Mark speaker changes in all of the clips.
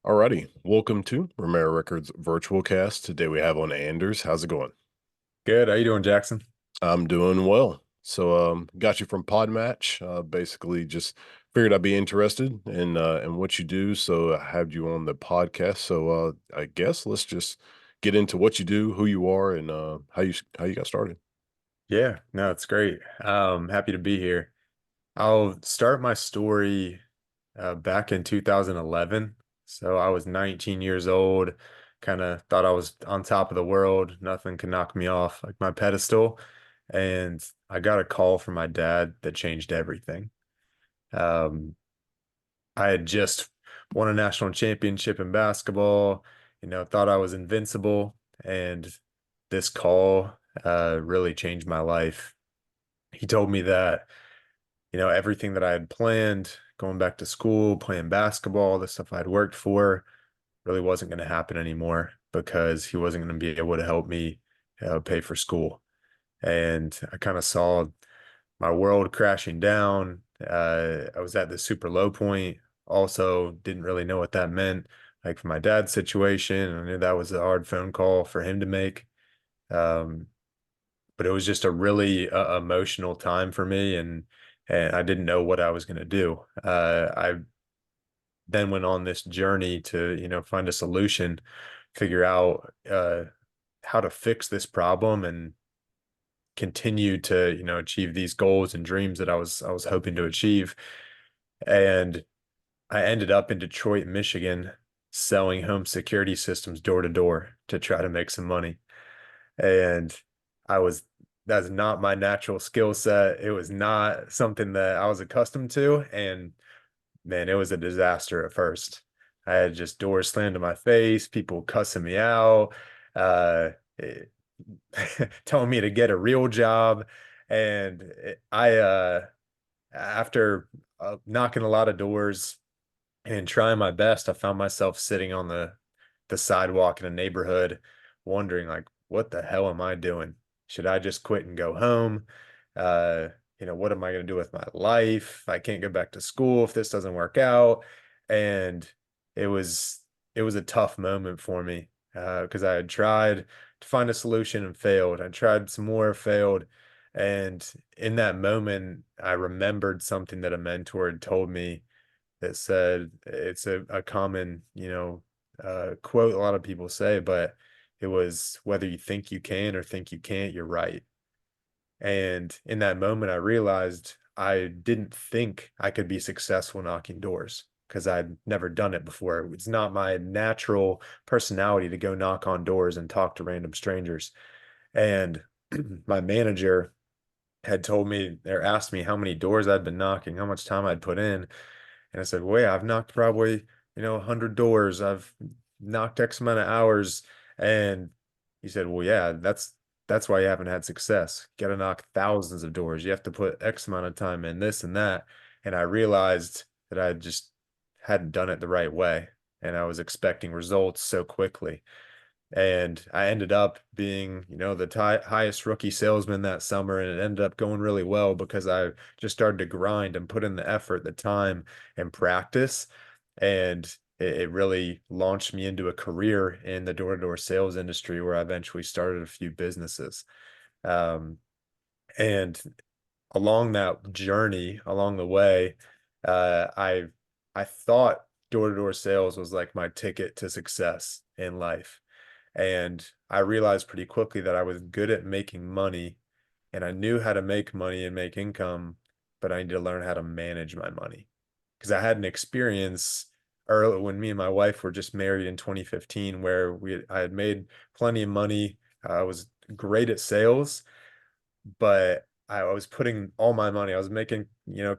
Speaker 1: Alrighty, welcome to Romera Records virtual cast. Today we have on Anders. How's it going?
Speaker 2: Good. How you doing, Jackson?
Speaker 1: I'm doing well. Got you from Podmatch. Basically, just figured I'd be interested in what you do, so I had you on the podcast. I guess let's just get into what you do, who you are, and how you got started.
Speaker 2: Yeah, no, it's great. Happy to be here. I'll start my story back in 2011. So I was 19 years old, kind of thought I was on top of the world. Nothing could knock me off like my pedestal. And I got a call from my dad that changed everything. Um, I had just won a national championship in basketball, thought I was invincible. And this call really changed my life. He told me that, everything that I had planned, going back to school, playing basketball, the stuff I'd worked for, really wasn't going to happen anymore because he wasn't going to be able to help me pay for school. And I kind of saw my world crashing down. I was at the super low point. Also, didn't really know what that meant. Like for my dad's situation, I knew that was a hard phone call for him to make. Um, but it was just a really emotional time for me, and I didn't know what I was going to do. I then went on this journey to find a solution, figure out how to fix this problem, and continue to achieve these goals and dreams that I was hoping to achieve. And I ended up in Detroit, Michigan, selling home security systems door to door to try to make some money. And I was that's not my natural skill set. It was not something that I was accustomed to. And man, it was a disaster at first. I had just doors slammed in my face, people cussing me out, uh, it- telling me to get a real job. And after knocking a lot of doors and trying my best, I found myself sitting on the sidewalk in a neighborhood, wondering like, what the hell am I doing? Should I just quit and go home? Uh, what am I going to do with my life? I can't go back to school if this doesn't work out. And it was it was a tough moment for me because I had tried to find a solution and failed. I tried some more, failed. And in that moment, I remembered something that a mentor had told me that said it's a common, quote a lot of people say, but it was whether you think you can or think you can't, you're right. And in that moment, I realized I didn't think I could be successful knocking doors because I'd never done it before. It's not my natural personality to go knock on doors and talk to random strangers. And my manager had told me or asked me how many doors I'd been knocking, how much time I'd put in. And I said, well, yeah, I've knocked probably, 100 doors. I've knocked X amount of hours. And he said, well, yeah, that's why you haven't had success. You got to knock thousands of doors. You have to put X amount of time in this and that. And I realized that I just hadn't done it the right way. And I was expecting results so quickly. And I ended up being, the highest rookie salesman that summer. And it ended up going really well because I just started to grind and put in the effort, the time, and practice. And it really launched me into a career in the door-to-door sales industry where I eventually started a few businesses. Um, and along that journey, along the way, I thought door-to-door sales was like my ticket to success in life. And I realized pretty quickly that I was good at making money and I knew how to make money and make income, but I needed to learn how to manage my money. Because I had an experience early when me and my wife were just married in 2015 where I had made plenty of money. I was great at sales, but I was putting all my money. I was making,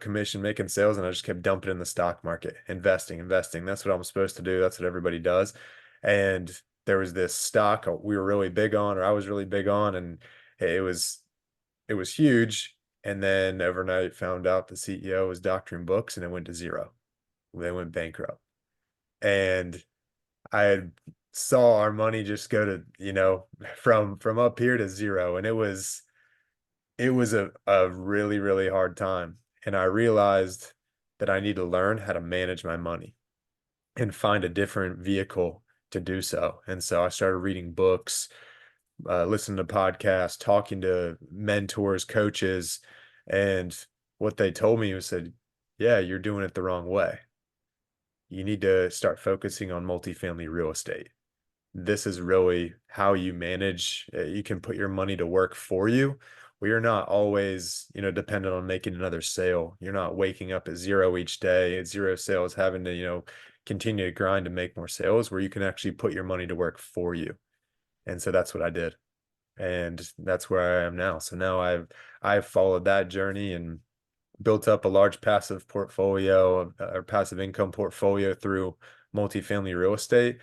Speaker 2: commission, making sales, and I just kept dumping in the stock market, investing, investing. That's what I'm supposed to do. That's what everybody does. And there was this stock we were really big on, or I was really big on, and it was it was huge. And then overnight found out the CEO was doctoring books and it went to zero. They went bankrupt. And I had saw our money just go to, from up here to zero. And it was a really, really hard time. And I realized that I need to learn how to manage my money. and find a different vehicle to do so. And so I started reading books, listening to podcasts, talking to mentors, coaches, and what they told me was said, yeah, you're doing it the wrong way. You need to start focusing on multifamily real estate. This is really how you manage. You can put your money to work for you. We are not always, dependent on making another sale. You're not waking up at zero each day, at zero sales, having to, continue to grind to make more sales where you can actually put your money to work for you. And so that's what I did. And that's where I am now. So now I've followed that journey and built up a large passive portfolio or passive income portfolio through multifamily real estate.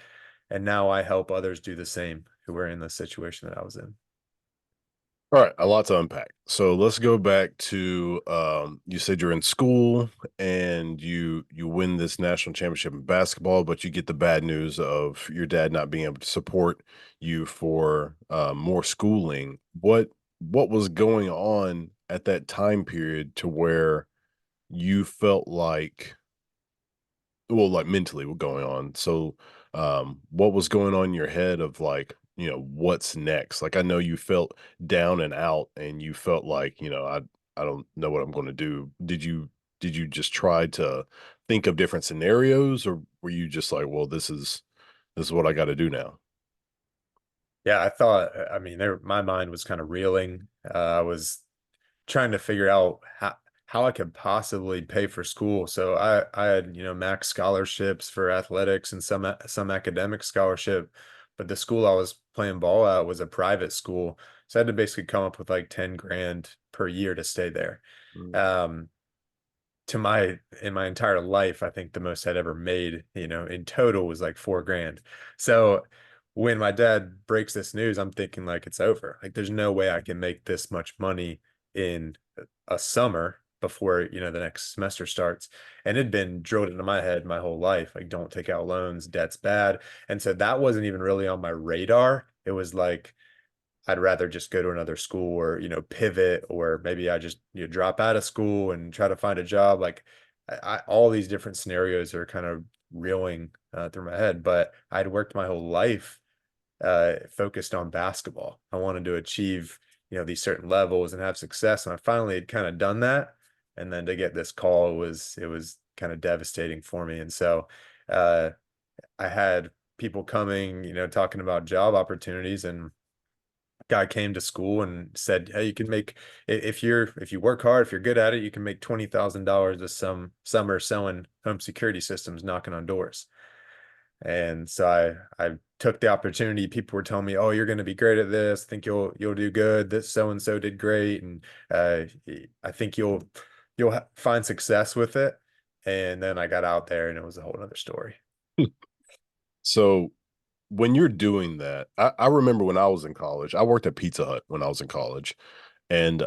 Speaker 2: And now I help others do the same who are in the situation that I was in.
Speaker 1: All right, a lot to unpack. So let's go back to you said you're in school and you win this national championship in basketball, but you get the bad news of your dad not being able to support you for more schooling. What was going on at that time period to where you felt like, well, like mentally what going on? So what was going on in your head of like, what's next? Like I know you felt down and out and you felt like, I don't know what I'm going to do. Did you just try to think of different scenarios, or were you just like, well, this is what I got to do now?
Speaker 2: Yeah, I thought, I mean, my mind was kind of reeling. I was trying to figure out how I could possibly pay for school. So I had, max scholarships for athletics and some academic scholarship, but the school I was playing ball at was a private school. So I had to basically come up with like 10 grand per year to stay there.
Speaker 1: Mm.
Speaker 2: Um, in my entire life, I think the most I'd ever made, in total was like 4 grand. So when my dad breaks this news, I'm thinking like it's over. Like there's no way I can make this much money in a summer before, the next semester starts. And it'd been drilled into my head my whole life. Like don't take out loans, debt's bad. And so that wasn't even really on my radar. It was like I'd rather just go to another school or, pivot, or maybe I just, drop out of school and try to find a job. Like all these different scenarios are kind of reeling through my head, but I'd worked my whole life focused on basketball. I wanted to achieve, these certain levels and have success. And I finally had kind of done that. And then to get this call it was kind of devastating for me. And so uh, I had people coming, talking about job opportunities, and guy came to school and said, "Hey, you can make if you work hard, if you're good at it, you can make $20,000 this summer selling home security systems, knocking on doors." And so I took the opportunity. People were telling me, "Oh, you're going to be great at this. I think you'll do good. This so and so did great, and uh, I think you'll find success with it." And then I got out there, and it was a whole other story.
Speaker 1: So when you're doing that, I remember when I was in college, I worked at Pizza Hut when I was in college, and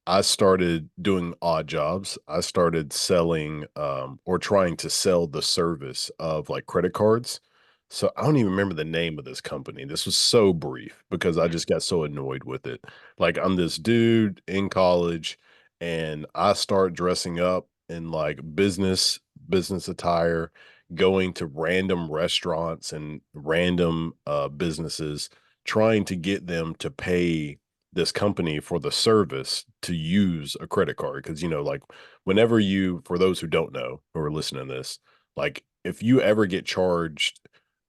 Speaker 1: I started doing odd jobs. I started selling or trying to sell the service of like credit cards. So I don't even remember the name of this company. This was so brief because I just got so annoyed with it. Like I'm this dude in college and I start dressing up in like business attire, going to random restaurants and random businesses trying to get them to pay this company for the service to use a credit card. Because like whenever you, for those who don't know who are listening to this, like if you ever get charged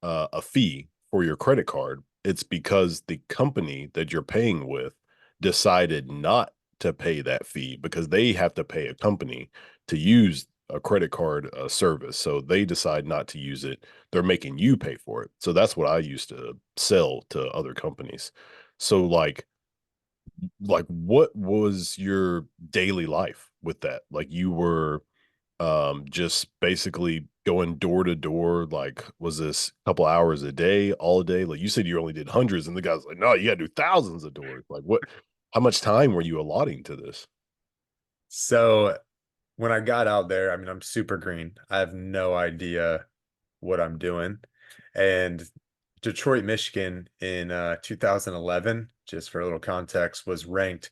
Speaker 1: a fee for your credit card, it's because the company that you're paying with decided not to pay that fee because they have to pay a company to use a credit card service. So they decide not to use it. They're making you pay for it. So that's what I used to sell to other companies. So like what was your daily life with that? Like you were just basically going door to door, like was this a couple hours a day, all day? Like you said you only did hundreds and the guy's like, no, you gotta do thousands of doors. Like what, how much time were you allotting to this?
Speaker 2: So when I got out there, I mean, I'm super green. I have no idea what I'm doing. And Detroit, Michigan in 2011, just for a little context, was ranked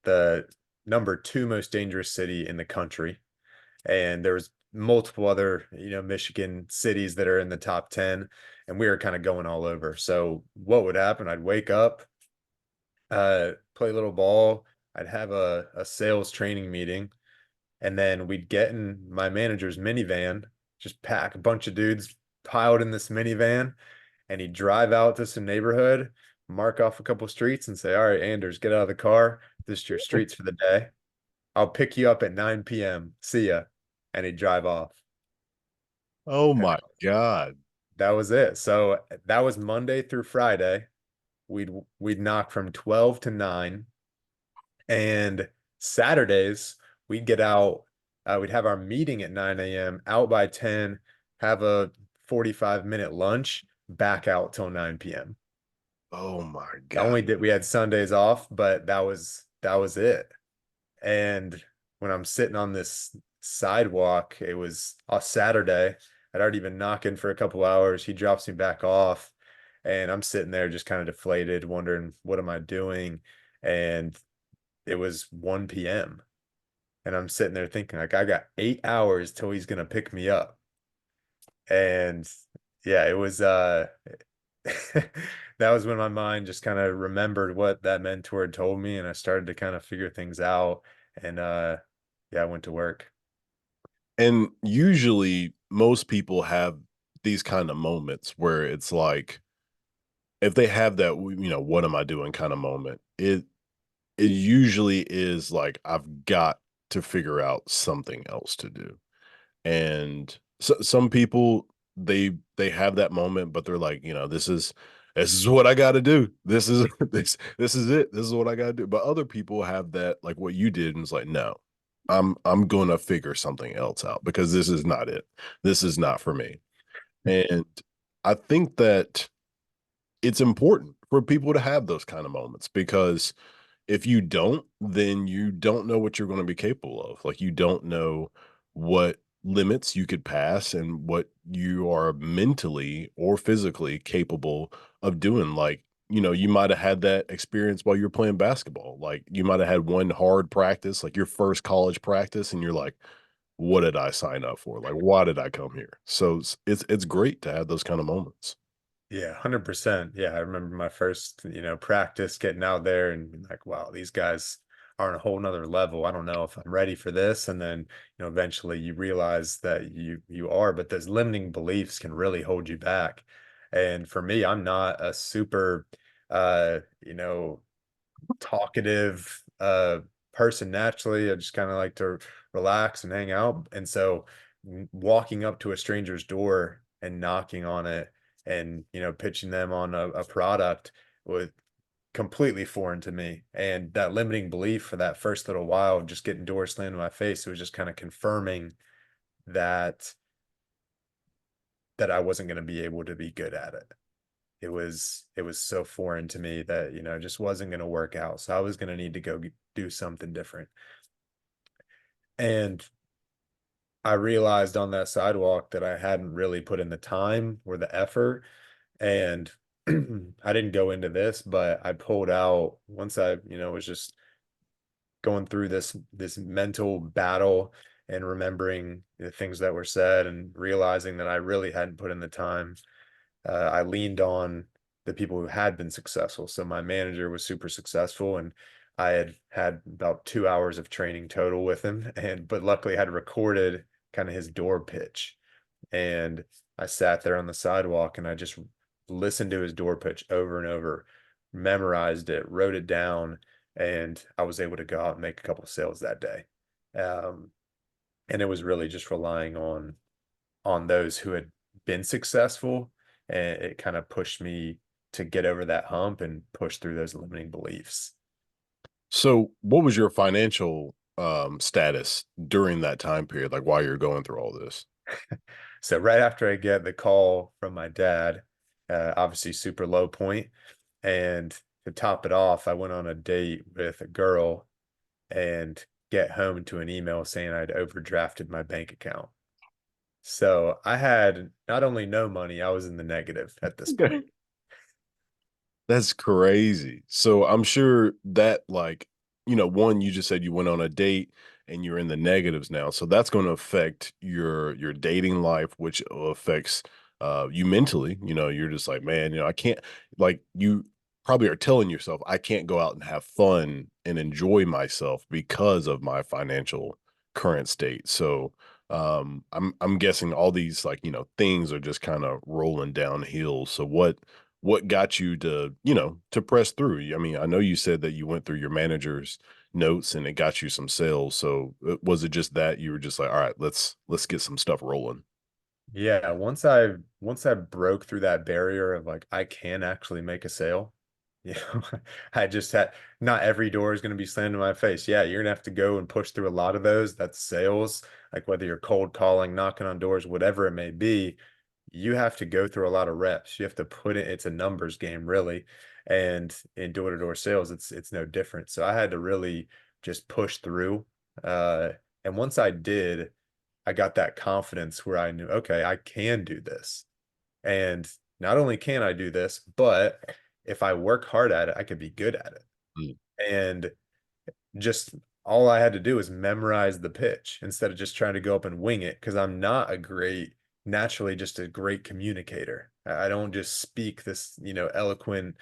Speaker 2: the number 2 most dangerous city in the country. And there was multiple other, Michigan cities that are in the top 10, and we were kind of going all over. So what would happen? I'd wake up, play a little ball. I'd have a sales training meeting, and then we'd get in my manager's minivan, just pack a bunch of dudes piled in this minivan, and he'd drive out to some neighborhood, mark off a couple streets, and say, "All right, Anders, get out of the car. This is your streets for the day. I'll pick you up at 9 p.m. See ya." And he'd drive off.
Speaker 1: Oh
Speaker 2: And
Speaker 1: my God.
Speaker 2: that was it. So that was Monday through Friday. We'd we'd knock from 12 to 9. And Saturdays, we'd get out, we'd have our meeting at 9 a.m., out by 10, have a 45-minute lunch, back out till 9 p.m.
Speaker 1: Oh my
Speaker 2: The
Speaker 1: God.
Speaker 2: only did we had Sundays off, but that was it. And when I'm sitting on this sidewalk, it was a Saturday. I'd already been knocking for a couple hours. He drops me back off, and I'm sitting there just kind of deflated, wondering, what am I doing? And it was 1 p.m. And I'm sitting there thinking, like, I got 8 hours till he's gonna pick me up. And yeah, it was that was when my mind just kind of remembered what that mentor had told me, and I started to kind of figure things out. And yeah, I went to work.
Speaker 1: And usually most people have these kind of moments where it's like, if they have that, what am I doing kind of moment, it usually is like, I've got to figure out something else to do. And some people, they have that moment, but they're like, this is what I got to do. This is this is it. This is what I got to do. But other people have that, like what you did, and it's like, no, I'm going to figure something else out because this is not it. This is not for me. And I think that it's important for people to have those kind of moments, because if you don't, then you don't know what you're going to be capable of. Like, you don't know what limits you could pass and what you are mentally or physically capable of doing. Like, you might have had that experience while you're playing basketball. Like, you might have had one hard practice, like your first college practice, and you're like, what did I sign up for? Like, why did I come here? So it's great to have those kind of moments.
Speaker 2: Yeah, 100%. Yeah, I remember my first, practice, getting out there and being like, wow, these guys are on a whole nother level. I don't know if I'm ready for this. And then, eventually you realize that you are, but those limiting beliefs can really hold you back. And for me, I'm not a super uh, you know, talkative person naturally. I just kind of like to relax and hang out. And so walking up to a stranger's door and knocking on it and, pitching them on a product was completely foreign to me. And that limiting belief for that first little while, just getting doors slammed in my face, it was just kind of confirming that I wasn't going to be able to be good at it. It was so foreign to me that, it just wasn't going to work out. So I was going to need to go do something different. And I realized on that sidewalk that I hadn't really put in the time or the effort. And I didn't go into this, but I pulled out once I, was just going through this mental battle and remembering the things that were said and realizing that I really hadn't put in the time. I leaned on the people who had been successful. So my manager was super successful, and I had had about 2 hours of training total with him, and but luckily I had recorded kind of his door pitch. And I sat there on the sidewalk and I just listened to his door pitch over and over, memorized it, wrote it down, and I was able to go out and make a couple of sales that day. Um, and it was really just relying on those who had been successful, and it kind of pushed me to get over that hump and push through those limiting beliefs.
Speaker 1: So, what was your financial status during that time period? Like, while you're going through all this?
Speaker 2: So right after I get the call from my dad, obviously super low point, and to top it off, I went on a date with a girl and get home to an email saying I'd overdrafted my bank account. So I had not only no money, I was in the negative at this point.
Speaker 1: That's crazy. So I'm sure that, like, one, you just said you went on a date and you're in the negatives now. So that's going to affect your dating life, which affects you mentally. You're just like, man, I can't, like, you probably are telling yourself, I can't go out and have fun and enjoy myself because of my financial current state. So I'm guessing all these, like, things are just kind of rolling downhill. So what got you to, to press through? I mean, I know you said that you went through your manager's notes and it got you some sales. So was it just that you were just like, all right, let's get some stuff rolling?
Speaker 2: Yeah, once I broke through that barrier of like I can actually make a sale, you know, I just had not every door is going to be slammed in my face. Yeah, you're gonna have to go and push through a lot of those. That's sales, like whether you're cold calling, knocking on doors, whatever it may be, you have to go through a lot of reps. You have to put it, it's a numbers game, really. And in door-to-door sales, it's no different. So I had to really just push through. Uh, and once I did, I got that confidence where I knew, okay, I can do this. And not only can I do this, but if I work hard at it, I could be good at it.
Speaker 1: Mm.
Speaker 2: And just all I had to do was memorize the pitch instead of just trying to go up and wing it because I'm not a great, naturally just a great communicator. I don't just speak this, eloquent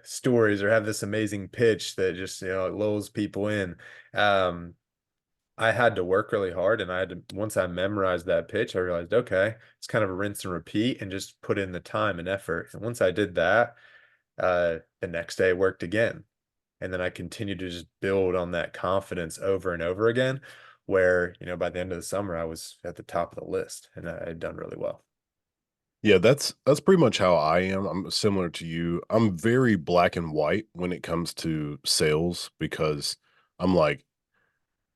Speaker 2: stories or have this amazing pitch that just, lulls people in. Um, I had to work really hard and I had to once I memorized that pitch, I realized, okay, it's kind of a rinse and repeat and just put in the time and effort. And once I did that, the next day worked again. And then I continued to just build on that confidence over and over again, where, by the end of the summer, I was at the top of the list and I had done really well.
Speaker 1: Yeah, that's pretty much how I am. I'm similar to you. I'm very black and white when it comes to sales because I'm like,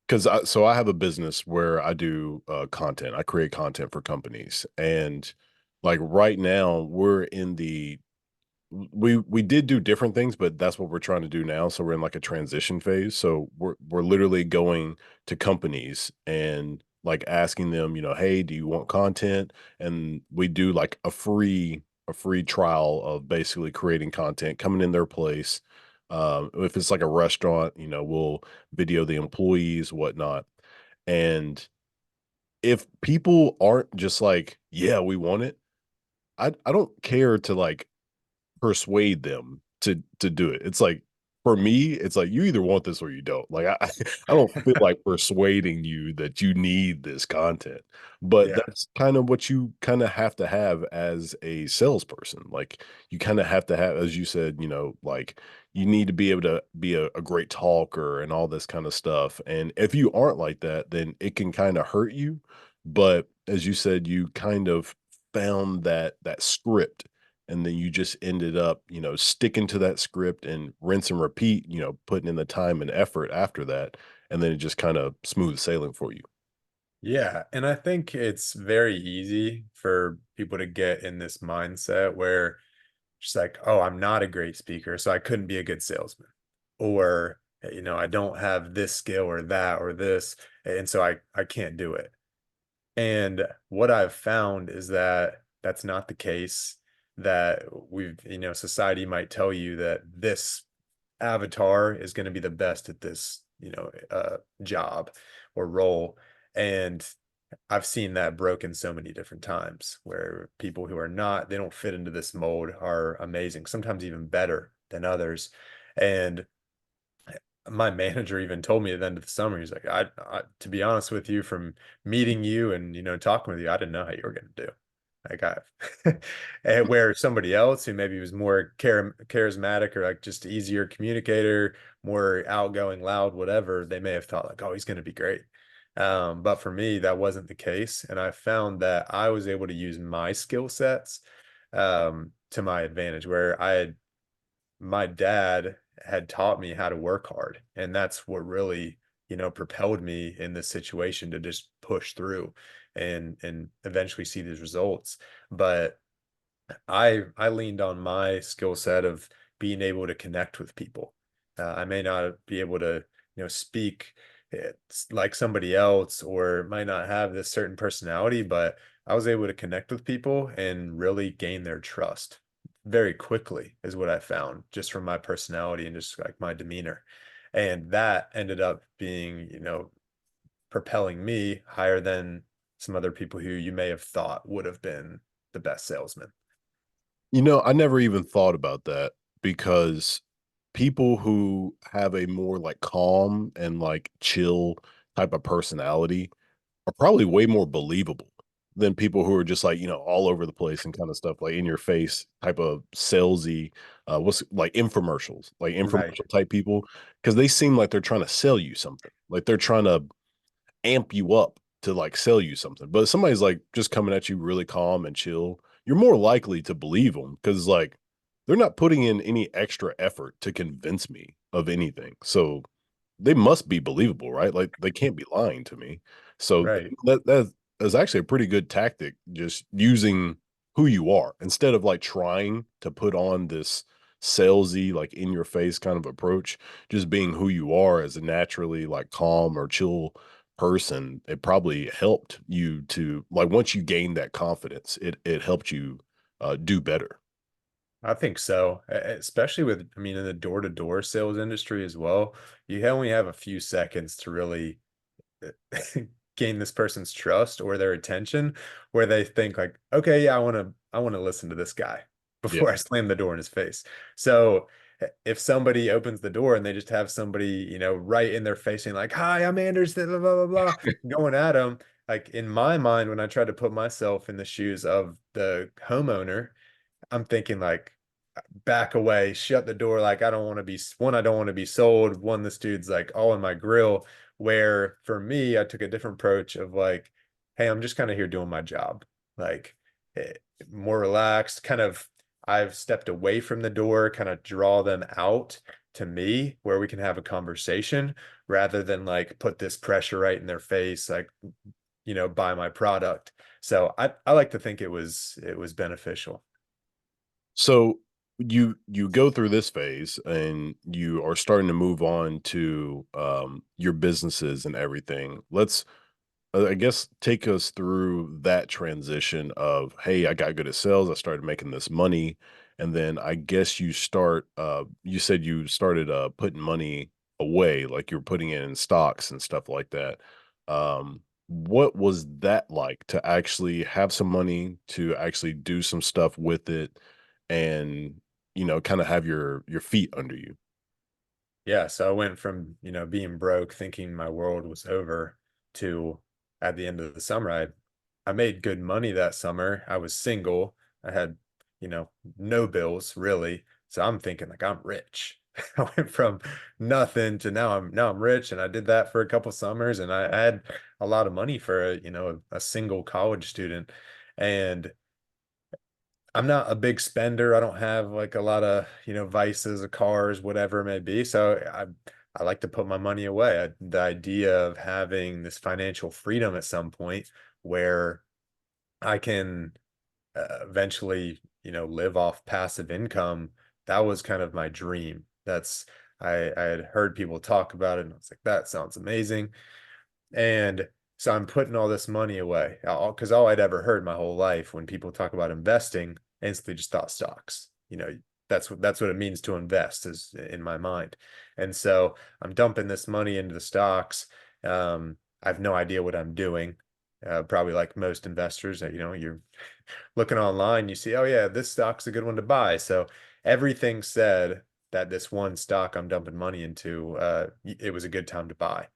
Speaker 1: so I have a business where I do content. I create content for companies, and like right now we're in the we did do different things, but that's what we're trying to do now. So we're in like a transition phase. So we're literally going to companies and like asking them, hey, do you want content? And we do like a free trial of basically creating content, coming in their place. If it's like a restaurant, we'll video the employees, whatnot. And if people aren't just like, yeah, we want it, I don't care to like persuade them to do it. It's like, for me, it's like you either want this or you don't. Like I don't feel like persuading you that you need this content. But
Speaker 2: Yeah.
Speaker 1: that's kind of what you kind of have to have as a salesperson. Like you kind of have to have, as you said, like you need to be able to be a great talker and all this kind of stuff. And if you aren't like that, then it can kind of hurt you. But as you said, you kind of found that script, and then you just ended up, sticking to that script and rinse and repeat, putting in the time and effort after that, and then it just kind of smooth sailing for you.
Speaker 2: Yeah. And I think it's very easy for people to get in this mindset where just like, oh, I'm not a great speaker, so I couldn't be a good salesman. Or, I don't have this skill or that or this, and so I can't do it. And what I've found is that that's not the case. That society might tell you that this avatar is going to be the best at this, job or role. And I've seen that broken so many different times where people who are not, they don't fit into this mold are amazing, sometimes even better than others. And my manager even told me at the end of the summer, he's like, to be honest with you, from meeting you and talking with you, I didn't know how you were going to do. Like and where somebody else who maybe was more charismatic or like just easier communicator, more outgoing, loud, whatever, they may have thought like, oh, he's going to be great. But for me, that wasn't the case, and I found that I was able to use my skill sets to my advantage, where my dad had taught me how to work hard, and that's what really, propelled me in this situation to just push through and eventually see these results. But I leaned on my skill set of being able to connect with people. I may not be able to, speak like somebody else, or might not have this certain personality, but I was able to connect with people and really gain their trust very quickly, is what I found just from my personality and just like my demeanor. And that ended up being, propelling me higher than some other people who you may have thought would have been the best salesman.
Speaker 1: I never even thought about that because people who have a more like calm and like chill type of personality are probably way more believable than people who are just like, all over the place and kind of stuff like in your face type of salesy, what's like infomercials, like
Speaker 2: Right.
Speaker 1: infomercial type people, because they seem like they're trying to sell you something. Like they're trying to amp you up to like sell you something. But if somebody's like just coming at you really calm and chill, you're more likely to believe them because like they're not putting in any extra effort to convince me of anything. So they must be believable, right? Like they can't be lying to me. So
Speaker 2: Right.
Speaker 1: that is actually a pretty good tactic, just using who you are instead of like trying to put on this salesy, like in your face kind of approach. Just being who you are as a naturally like calm or chill person, it probably helped you to like once you gained that confidence, it helped you do better.
Speaker 2: I think so, especially with, I mean, in the door-to-door sales industry as well, you only have a few seconds to really gain this person's trust or their attention, where they think like, okay, yeah, I want to listen to this guy
Speaker 1: Yeah.
Speaker 2: before I slam the door in his face. So if somebody opens the door and they just have somebody, right in their face saying like, hi, I'm Anders, blah, blah, blah, blah, going at them, like in my mind, when I try to put myself in the shoes of the homeowner, I'm thinking like, back away, shut the door. Like, I don't want to be one, I don't want to be sold. One, this dude's like all in my grill. Where for me, I took a different approach of like, hey, I'm just kind of here doing my job. Like, eh, more relaxed, kind of. I've stepped away from the door, kind of draw them out to me where we can have a conversation rather than like put this pressure right in their face, like, buy my product. So I like to think it was beneficial.
Speaker 1: So you go through this phase and you are starting to move on to your businesses and everything. Let's I guess take us through that transition of, hey, I got good at sales, I started making this money, and then I guess you said you started putting money away, like you're putting it in stocks and stuff like that. What was that like to actually have some money to actually do some stuff with it and kind of have your feet under you?
Speaker 2: Yeah, so I went from, being broke, thinking my world was over, to at the end of the summer, I made good money that summer. I was single. I had, you know, no bills really. So I'm thinking like I'm rich. I went from nothing to now I'm rich, and I did that for a couple summers, and I had a lot of money for a single college student. And I'm not a big spender. I don't have like a lot of, vices or cars, whatever it may be. So I like to put my money away. The idea of having this financial freedom at some point where I can eventually, live off passive income, that was kind of my dream. I had heard people talk about it, and I was like, that sounds amazing. And so I'm putting all this money away because all I'd ever heard my whole life when people talk about investing, I instantly just thought stocks. That's what it means to invest is in my mind. And so I'm dumping this money into the stocks. I have no idea what I'm doing. Probably like most investors, you're looking online, you see, oh yeah, this stock's a good one to buy. So everything said that this one stock I'm dumping money into, it was a good time to buy.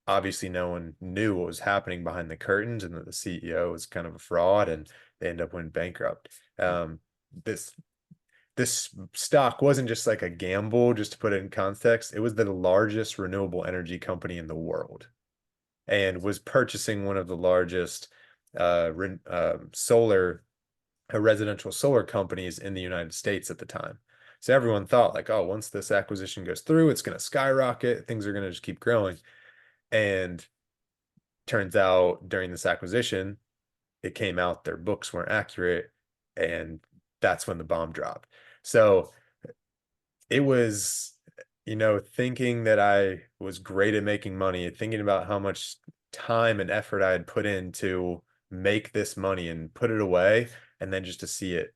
Speaker 2: Obviously no one knew what was happening behind the curtains, and that the CEO was kind of a fraud, and they end up going bankrupt. This this stock wasn't just like a gamble, just to put it in context. It was the largest renewable energy company in the world, and was purchasing one of the largest solar residential solar companies in the United States at the time. So everyone thought like, oh, once this acquisition goes through, it's going to skyrocket. Things are going to just keep growing. And turns out during this acquisition, it came out their books weren't accurate, and that's when the bomb dropped. So it was, thinking that I was great at making money, thinking about how much time and effort I had put in to make this money and put it away, and then just to see it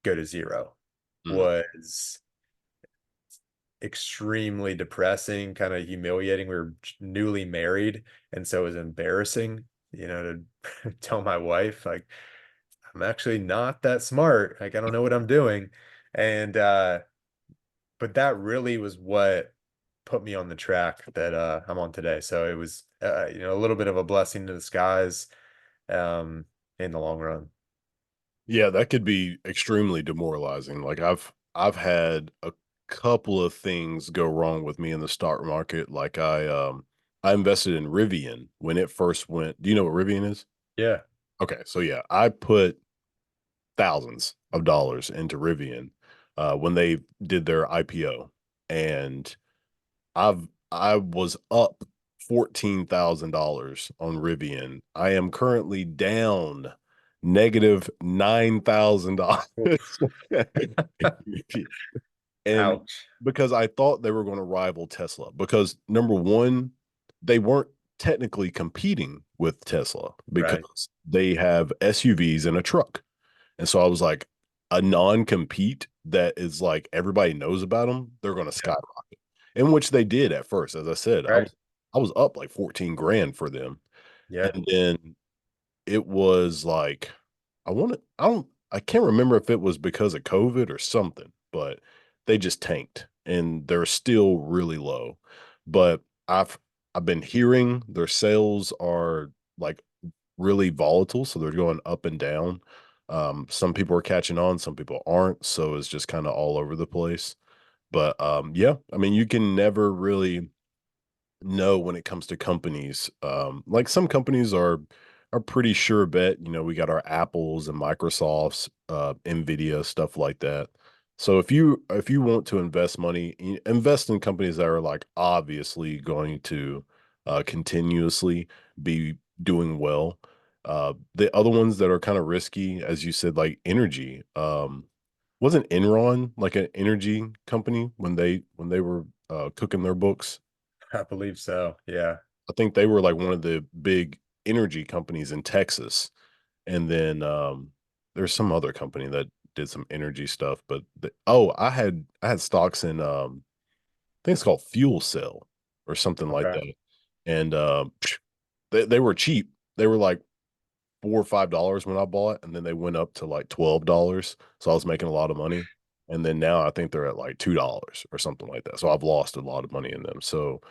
Speaker 2: go to zero
Speaker 1: Mhm.
Speaker 2: was extremely depressing, kind of humiliating. We were newly married, and so it was embarrassing, to tell my wife, like, I'm actually not that smart. Like, I don't know what I'm doing. And but that really was what put me on the track that I'm on today. So it was a little bit of a blessing in disguise um in the long run.
Speaker 1: Yeah, that could be extremely demoralizing. Like I've had a couple of things go wrong with me in the stock market. Like I invested in Rivian when it first went. Do you know what Rivian is?
Speaker 2: Yeah.
Speaker 1: Okay, so yeah, I put thousands of dollars into Rivian when they did their IPO, and I was up $14,000 on Rivian. I am currently down negative $9,000.
Speaker 2: Oof.
Speaker 1: And
Speaker 2: Ouch.
Speaker 1: because I thought they were going to rival Tesla, because number one, they weren't technically competing with Tesla
Speaker 2: Right.
Speaker 1: because they have SUVs and a truck. And so I was like, a non-compete that is like everybody knows about them, they're going to
Speaker 2: Yeah.
Speaker 1: skyrocket. In which they did at first. As I said,
Speaker 2: Right.
Speaker 1: I was up like 14 grand for them.
Speaker 2: Yeah.
Speaker 1: And then it was like I can't remember if it was because of COVID or something, but they just tanked and they're still really low. But I've been hearing their sales are like really volatile, so they're going up and down. Some people are catching on, some people aren't, so it's just kind of all over the place. But yeah, I mean, you can never really know when it comes to companies. Like some companies are pretty sure bet. You know, we got our Apples and Microsofts, Nvidia, stuff like that. So if you want to invest money, invest in companies that are like obviously going to continuously be doing well. The other ones that are kind of risky, as you said, like energy. Wasn't Enron like an energy company when they were cooking their books?
Speaker 2: I believe so. Yeah.
Speaker 1: I think they were like one of the big energy companies in Texas. And then there's some other company that did some energy stuff. But oh, I had stocks in I think it's called Fuel Cell or something like
Speaker 2: Okay.
Speaker 1: that. And they were cheap. They were like $4 or $5 when I bought, and then they went up to like $12. So I was making a lot of money. And then now I think they're at like $2 or something like that. So I've lost a lot of money in them. So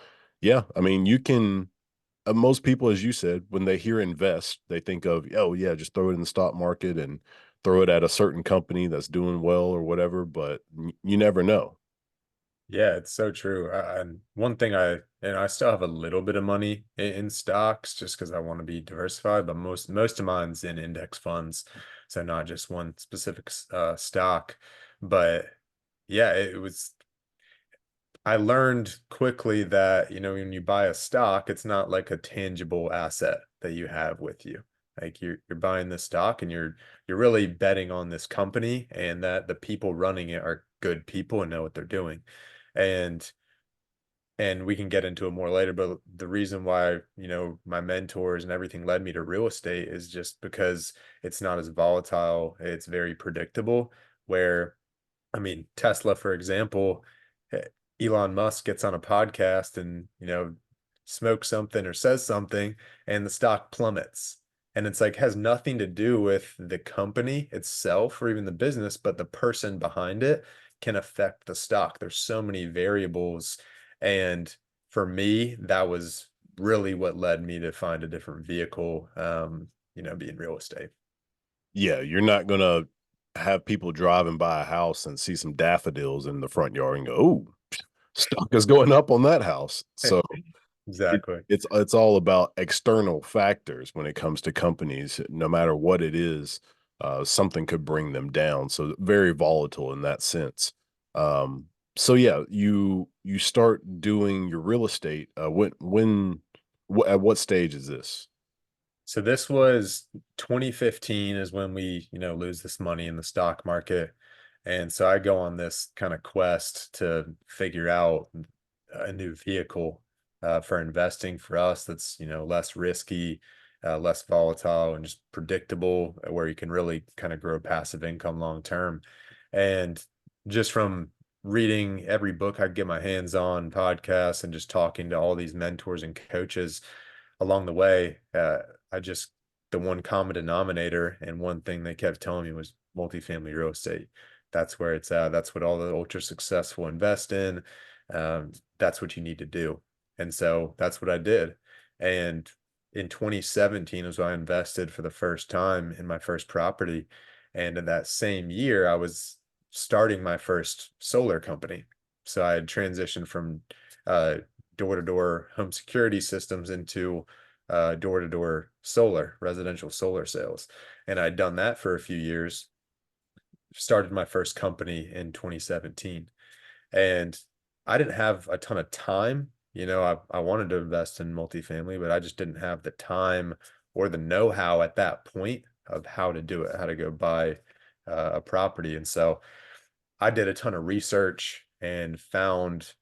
Speaker 1: yeah, I mean, you can most people, as you said, when they hear invest, they think of, oh, yeah, just throw it in the stock market and throw it at a certain company that's doing well or whatever. But you never know.
Speaker 2: Yeah, it's so true. And one thing I still have a little bit of money in stocks just because I want to be diversified, but most of mine's in index funds, so not just one specific stock. But yeah, it was. I learned quickly that, when you buy a stock, it's not like a tangible asset that you have with you. Like you're buying this stock and you're really betting on this company and that the people running it are good people and know what they're doing. And we can get into it more later, but the reason why, my mentors and everything led me to real estate is just because it's not as volatile, it's very predictable, where I mean, Tesla, for example, eh, Elon Musk gets on a podcast and, smokes something or says something, and the stock plummets. And it's like has nothing to do with the company itself or even the business, but the person behind it can affect the stock. There's so many variables. And for me, that was really what led me to find a different vehicle, being real estate.
Speaker 1: Yeah, you're not going to have people driving by a house and see some daffodils in the front yard and go, oh, stock is going up on that house. So
Speaker 2: Exactly.
Speaker 1: it's all about external factors when it comes to companies. No matter what it is, something could bring them down. So very volatile in that sense. So yeah, you start doing your real estate. At what stage is this?
Speaker 2: So this was 2015 is when we, lose this money in the stock market. And so I go on this kind of quest to figure out a new vehicle for investing for us that's, less risky, less volatile, and just predictable, where you can really kind of grow passive income long term. And just from reading every book I could get my hands on, podcasts, and just talking to all these mentors and coaches along the way. I just, the one common denominator and one thing they kept telling me was multifamily real estate. That's where it's at. That's what all the ultra successful invest in. That's what you need to do. And so that's what I did. And in 2017 was when I invested for the first time in my first property. And in that same year, I was starting my first solar company. So I had transitioned from uh, door-to-door home security systems into door-to-door solar, residential solar sales. And I'd done that for a few years, started my first company in 2017. And I didn't have a ton of time. I wanted to invest in multifamily, but I just didn't have the time or the know-how at that point of how to do it, how to go buy a property. And so I did a ton of research and found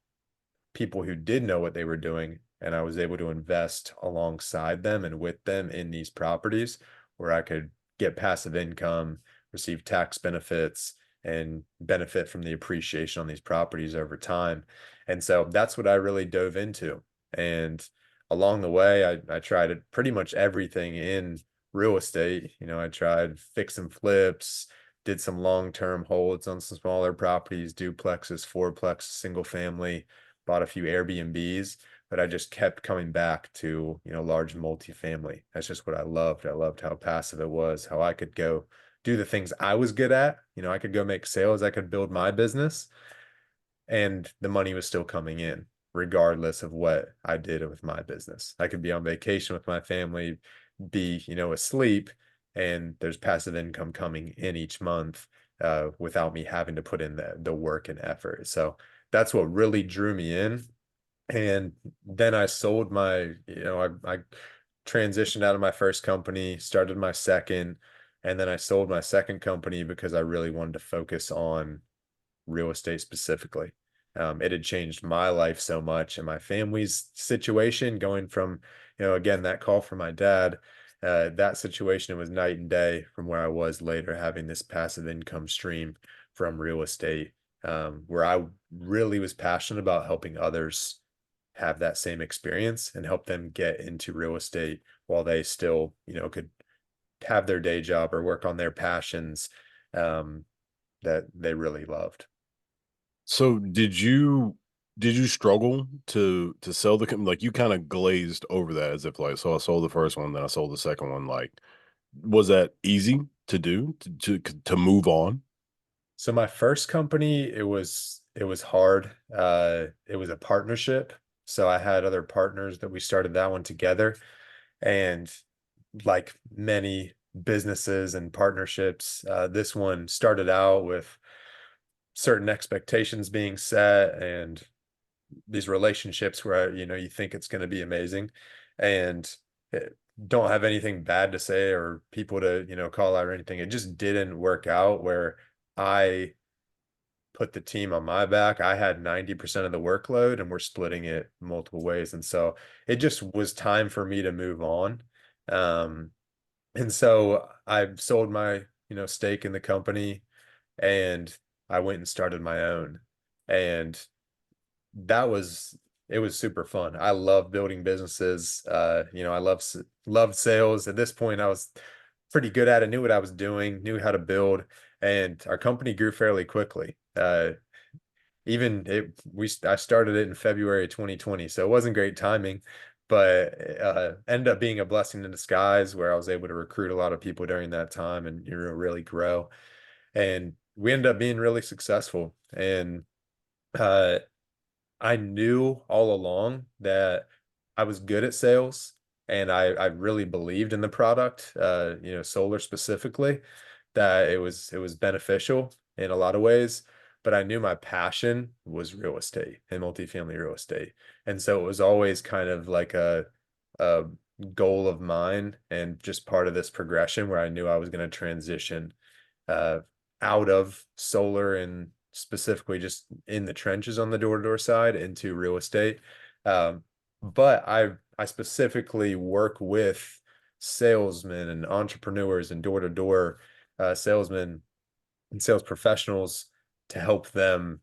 Speaker 2: people who did know what they were doing, and I was able to invest alongside them and with them in these properties where I could get passive income, receive tax benefits, and benefit from the appreciation on these properties over time. And so that's what I really dove into. And along the way, I tried pretty much everything in real estate. I tried fix and flips, did some long-term holds on some smaller properties, duplexes, fourplexes, single family, bought a few Airbnbs, but I just kept coming back to, large multifamily. That's just what I loved. I loved how passive it was, how I could go do the things I was good at. I could go make sales, I could build my business, and the money was still coming in, regardless of what I did with my business. I could be on vacation with my family, be, asleep, and there's passive income coming in each month without me having to put in the work and effort. So that's what really drew me in. And then I sold I transitioned out of my first company, started my second, and then I sold my second company because I really wanted to focus on real estate specifically. It had changed my life so much and my family's situation going from, again, that call from my dad, that situation was night and day from where I was later having this passive income stream from real estate, where I really was passionate about helping others have that same experience and help them get into real estate while they still, could have their day job or work on their passions um, that they really loved.
Speaker 1: So did you struggle to sell the company? Like you kind of glazed over that as if like, so I sold the first one, then I sold the second one. Like, was that easy to do to move on?
Speaker 2: So my first company, it was hard. It was a partnership. So I had other partners that we started that one together. And like many businesses and partnerships, this one started out with certain expectations being set and these relationships where you think it's going to be amazing and don't have anything bad to say or people to call out or anything. It just didn't work out where I put the team on my back. I had 90% of the workload and we're splitting it multiple ways, and so it just was time for me to move on. um and so I sold my stake in the company, and I went and started my own. And that was it was super fun. I love building businesses. I loved sales. At this point, I was pretty good at it, knew what I was doing, knew how to build, and our company grew fairly quickly. Even it we I started it in February 2020, so it wasn't great timing, but ended up being a blessing in disguise where I was able to recruit a lot of people during that time and really grow. And we ended up being really successful. And uh I knew all along that I was good at sales and I really believed in the product, solar specifically, that it was beneficial in a lot of ways. But I knew my passion was real estate and multifamily real estate. And so it was always kind of like a goal of mine and just part of this progression where I knew I was going to transition uh, out of solar and specifically just in the trenches on the door-to-door side into real estate. Um, but I specifically work with salesmen and entrepreneurs and door-to-door salesmen and sales professionals to help them,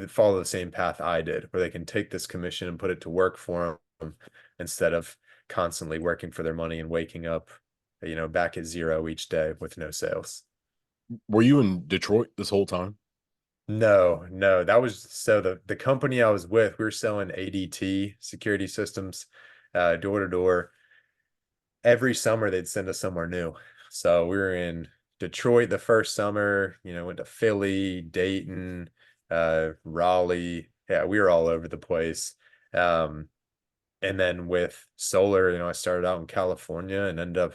Speaker 2: follow the same path I did, where they can take this commission and put it to work for them instead of constantly working for their money and waking up, back at zero each day with no sales.
Speaker 1: Were you in Detroit this whole time?
Speaker 2: No, no, that was so the company I was with, we were selling ADT security systems, door to door. Every summer they'd send us somewhere new. So we were in Detroit the first summer, went to Philly, Dayton, Raleigh. Yeah, we were all over the place. Um, and then with solar, I started out in California and ended up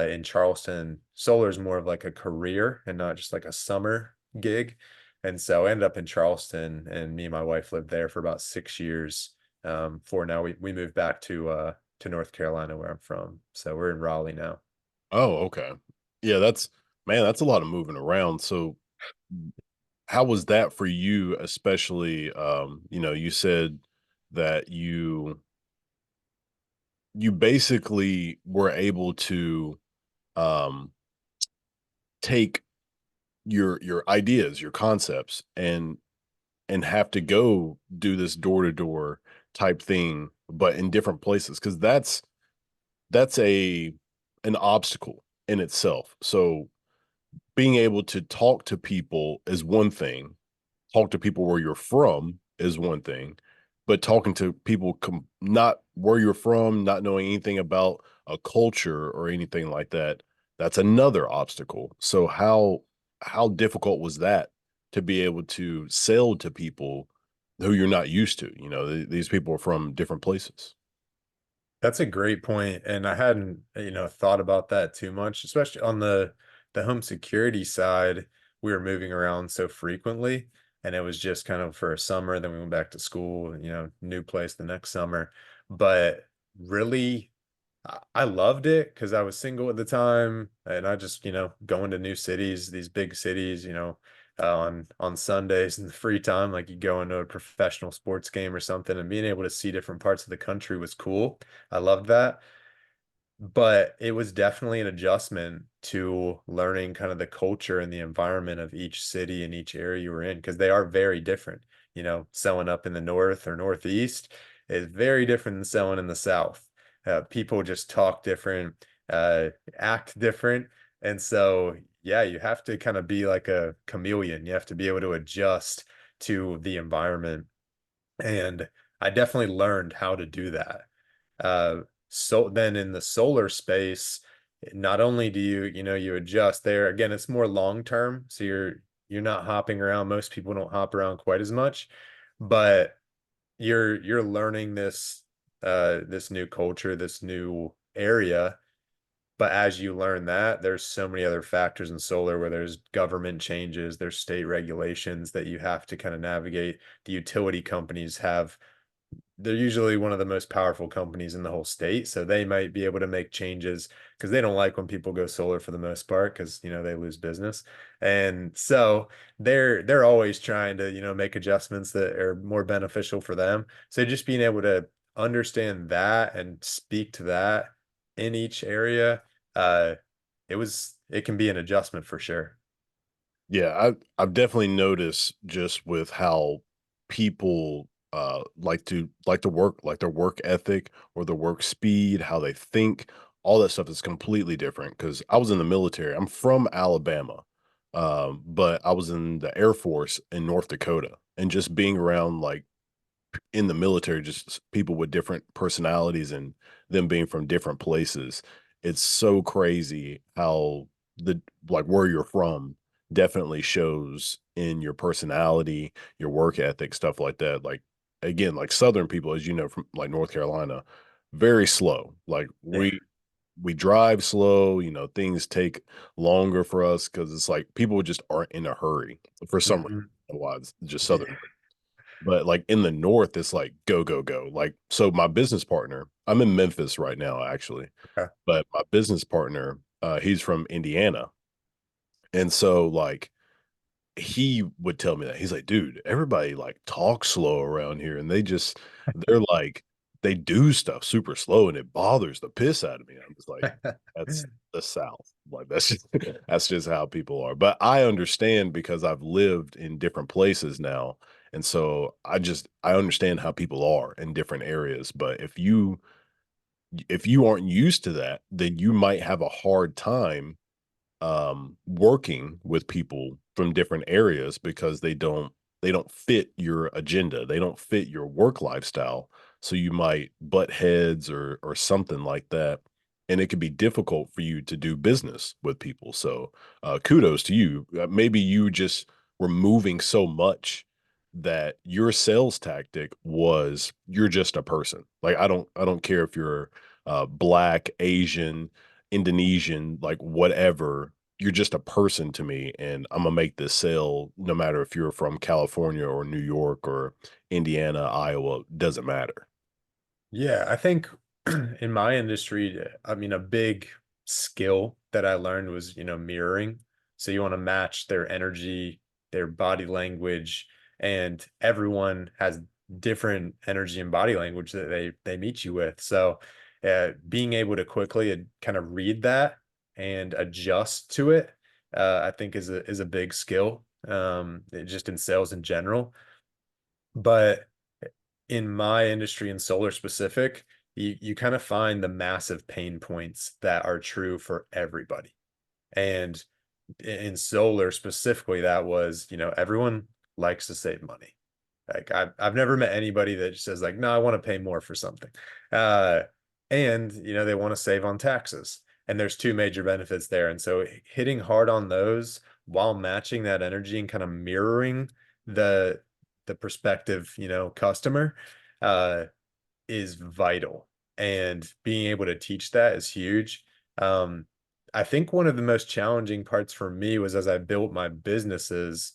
Speaker 2: in Charleston. Solar is more of like a career and not just like a summer gig. And so I ended up in Charleston, and me and my wife lived there for about 6 years. For now we moved back to North Carolina where I'm from. So we're in Raleigh now.
Speaker 1: Oh, okay. Yeah, that's man, that's a lot of moving around. So how was that for you, especially you said that you basically were able to um take your ideas, your concepts and have to go do this door to door type thing, but in different places because that's a an obstacle in itself. So being able to talk to people is one thing, talk to people where you're from is one thing, but talking to people not where you're from, not knowing anything about a culture or anything like that, that's another obstacle. So how difficult was that to be able to sell to people who you're not used to? These people are from different places.
Speaker 2: That's a great point, and I hadn't, thought about that too much, especially on the home security side. We were moving around so frequently, and it was just kind of for a summer, then we went back to school, new place the next summer. But really, I loved it because I was single at the time, and I just, going to new cities, these big cities, on Sundays in the free time, like you go into a professional sports game or something, and being able to see different parts of the country was cool. I loved that. But it was definitely an adjustment to learning kind of the culture and the environment of each city and each area you were in, because they are very different. Selling up in the north or northeast is very different than selling in the south. People just talk different, act different. And so, yeah, you have to kind of be like a chameleon. You have to be able to adjust to the environment. And I definitely learned how to do that. So then in the solar space, not only do you adjust there, again, it's more long term. So you're not hopping around. Most people don't hop around quite as much, but you're learning this new culture, this new area. But as you learn that, there's so many other factors in solar where there's government changes, there's state regulations that you have to kind of navigate. The utility companies have they're usually one of the most powerful companies in the whole state. So they might be able to make changes because they don't like when people go solar for the most part because they lose business. And so they're always trying to, make adjustments that are more beneficial for them. So just being able to understand that and speak to that in each area, uh, it can be an adjustment for sure.
Speaker 1: Yeah, I've definitely noticed just with how people like to work, like their work ethic or their work speed, how they think, all that stuff is completely different. Because I was in the military. I'm from Alabama, but I was in the Air Force in North Dakota, and just being around like in the military, just people with different personalities and them being from different places. It's so crazy how the like where you're from definitely shows in your personality, your work ethic, stuff like that. Like again, like Southern people, as you know, from like North Carolina, very slow. Like
Speaker 2: Yeah.
Speaker 1: we drive slow, things take longer for us because it's like people just aren't in a hurry for some reason.
Speaker 2: Mhm.
Speaker 1: Why it's just
Speaker 2: Yeah.
Speaker 1: Southern, but, like, in the North, it's like, go, go, go. Like, so my business partner I'm in Memphis right now, actually,
Speaker 2: Okay.
Speaker 1: but my business partner, he's from Indiana, and so, like, he would tell me that. He's like, "Dude, everybody, like, talks slow around here, and they're like they do stuff super slow and it bothers the piss out of me. I'm just like, that's the South. Like that's just that's just how people are. But I understand because I've lived in different places now. And so I understand how people are in different areas. But if you aren't used to that, then you might have a hard time working with people from different areas because they don't fit your agenda. They don't fit your work lifestyle. So you might butt heads or something like that. And it could be difficult for you to do business with people. So kudos to you. Maybe you just were moving so much that your sales tactic was you're just a person. Like I don't care if you're black, Asian, Indonesian, like whatever, you're just a person to me and I'm gonna make this sale no matter if you're from California or New York or Indiana, Iowa, doesn't matter.
Speaker 2: Yeah, I think in my industry, I mean, a big skill that I learned was, mirroring. So you want to match their energy, their body language, and everyone has different energy and body language that they meet you with. So being able to quickly kind of read that and adjust to it, I think is a big skill, just in sales in general. But in my industry in solar specific, you kind of find the massive pain points that are true for everybody. And in solar specifically, that was, everyone likes to save money. Like I've never met anybody that just says like, no, I want to pay more for something. Uh, and they want to save on taxes. And there's two major benefits there. And so hitting hard on those while matching that energy and kind of mirroring the the prospective, customer, uh, is vital. And being able to teach that is huge. Um, I think one of the most challenging parts for me was as I built my businesses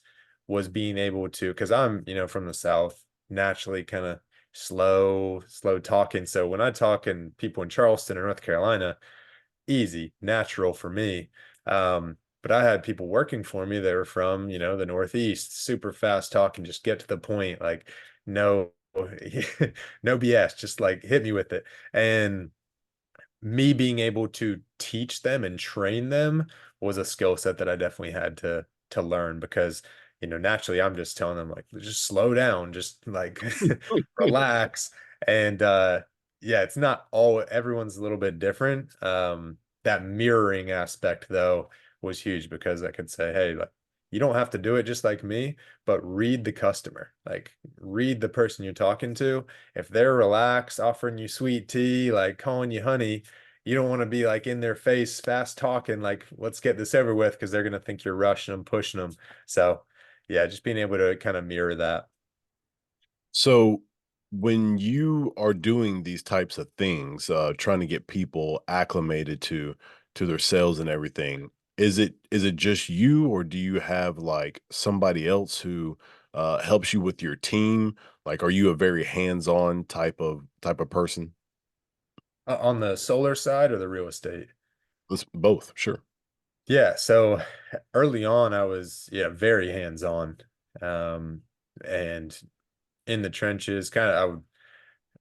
Speaker 2: was being able to, because I'm, from the South, naturally kind of slow talking. So when I talk and people in Charleston or North Carolina, easy, natural for me. But I had people working for me that were from, the Northeast, super fast talking, just get to the point, like no, no BS, just like hit me with it. And me being able to teach them and train them was a skill set that I definitely had to learn because naturally I'm just telling them like just slow down, just like relax. And yeah, it's not all everyone's a little bit different. That mirroring aspect though was huge because I could say, hey, like you don't have to do it just like me, but read the customer, like read the person you're talking to. If they're relaxed, offering you sweet tea, like calling you honey, you don't want to be like in their face, fast talking, like, let's get this over with, because they're going to think you're rushing them, pushing them. So, yeah, just being able to kind of mirror that.
Speaker 1: So when you are doing these types of things, trying to get people acclimated to their sales and everything, is it just you or do you have like somebody else who helps you with your team? Like are you a very hands-on type of person?
Speaker 2: On the solar side or the real estate?
Speaker 1: Let's both, sure.
Speaker 2: Yeah, so early on, I was, yeah, very hands-on, um, and in the trenches, kind of,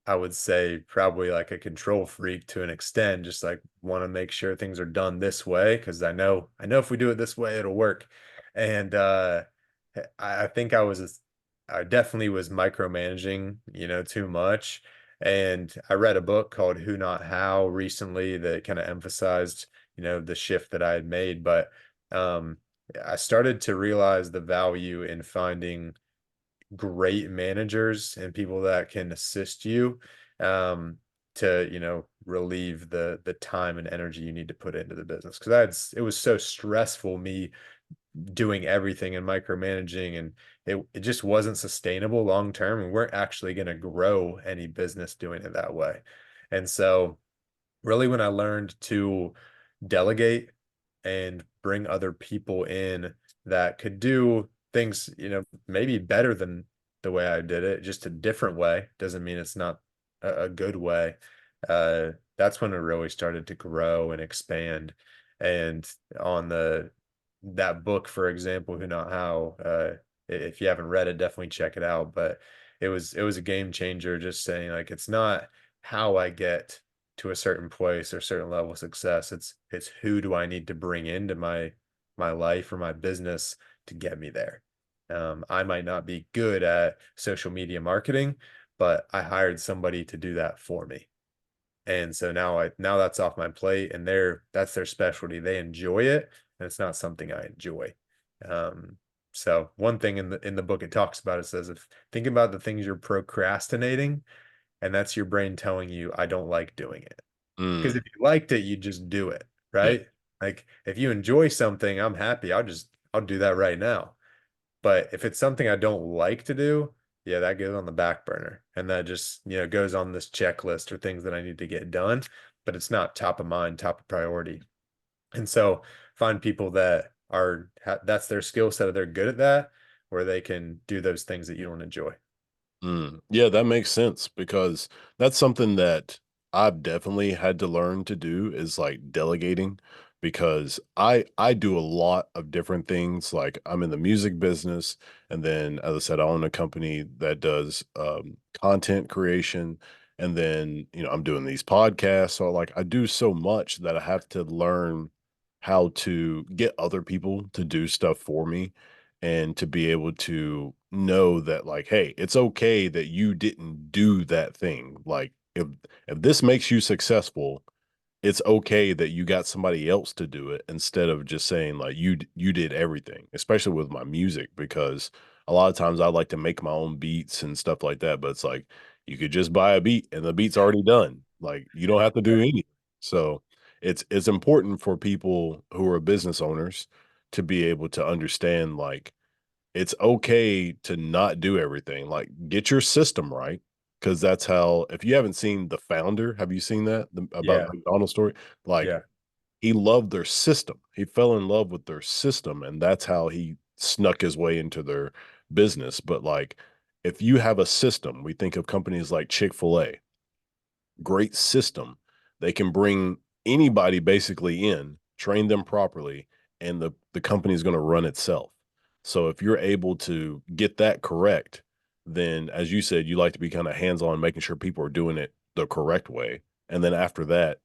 Speaker 2: I would say probably like a control freak to an extent, just like want to make sure things are done this way because I know if we do it this way, it'll work. And I think I definitely was micromanaging, too much. And I read a book called Who Not How recently that kind of emphasized, the shift that I had made. But um, I started to realize the value in finding great managers and people that can assist you, um, to relieve the time and energy you need to put into the business because it was so stressful me doing everything and micromanaging, and it just wasn't sustainable long term, and weren't actually going to grow any business doing it that way. And so really when I learned to delegate and bring other people in that could do things, maybe better than the way I did it, just a different way. Doesn't mean it's not a good way. That's when it really started to grow and expand. And on that book, for example, Who Not How, if you haven't read it, definitely check it out. But it was a game changer just saying like it's not how I get to a certain place or certain level of success. It's who do I need to bring into my life or my business to get me there. I might not be good at social media marketing, but I hired somebody to do that for me. And so now that's off my plate and that's their specialty. They enjoy it and it's not something I enjoy. Um, so one thing in the book it talks about, it says, if think about the things you're procrastinating, and that's your brain telling you I don't like doing it. Because
Speaker 1: Mm,
Speaker 2: if you liked it, you just do it,
Speaker 1: yeah.
Speaker 2: right? Like if you enjoy something, I'm happy. I'll do that right now. But if it's something I don't like to do, yeah, that goes on the back burner. And that just, goes on this checklist or things that I need to get done, but it's not top of mind, top of priority. And so find people that that's their skill set, or they're good at that, where they can do those things that you don't enjoy.
Speaker 1: Yeah, that makes sense because that's something that I've definitely had to learn to do is like delegating because I do a lot of different things. Like I'm in the music business, and then as I said, I own a company that does content creation, and then I'm doing these podcasts. So like I do so much that I have to learn how to get other people to do stuff for me and to be able to know that like, hey, it's okay that you didn't do that thing. Like if this makes you successful, it's okay that you got somebody else to do it instead of just saying like you did everything, especially with my music because a lot of times I like to make my own beats and stuff like that, but it's like you could just buy a beat and the beat's already done. Like you don't have to do anything. So it's important for people who are business owners to be able to understand like it's okay to not do everything. Like, get your system right, because that's how. If you haven't seen The Founder, have you seen that about
Speaker 2: Yeah.
Speaker 1: the McDonald's story? Like,
Speaker 2: Yeah.
Speaker 1: he loved their system. He fell in love with their system, and that's how he snuck his way into their business. But like, if you have a system, we think of companies like Chick-fil-A, great system. They can bring anybody basically in, train them properly, and the company is going to run itself. So if you're able to get that correct, then as you said, you like to be kind of hands-on, making sure people are doing it the correct way. And then after that,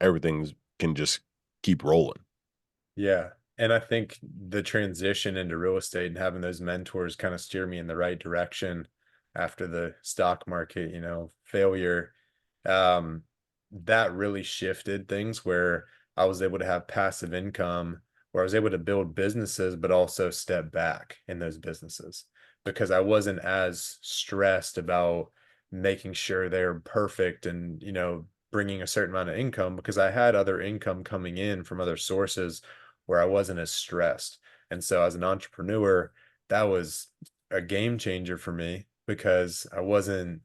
Speaker 1: everything can just keep rolling.
Speaker 2: Yeah. And I think the transition into real estate and having those mentors kind of steer me in the right direction after the stock market, failure, um, that really shifted things where I was able to have passive income, where I was able to build businesses, but also step back in those businesses because I wasn't as stressed about making sure they're perfect and, bringing a certain amount of income because I had other income coming in from other sources where I wasn't as stressed. And so as an entrepreneur, that was a game changer for me because I wasn't,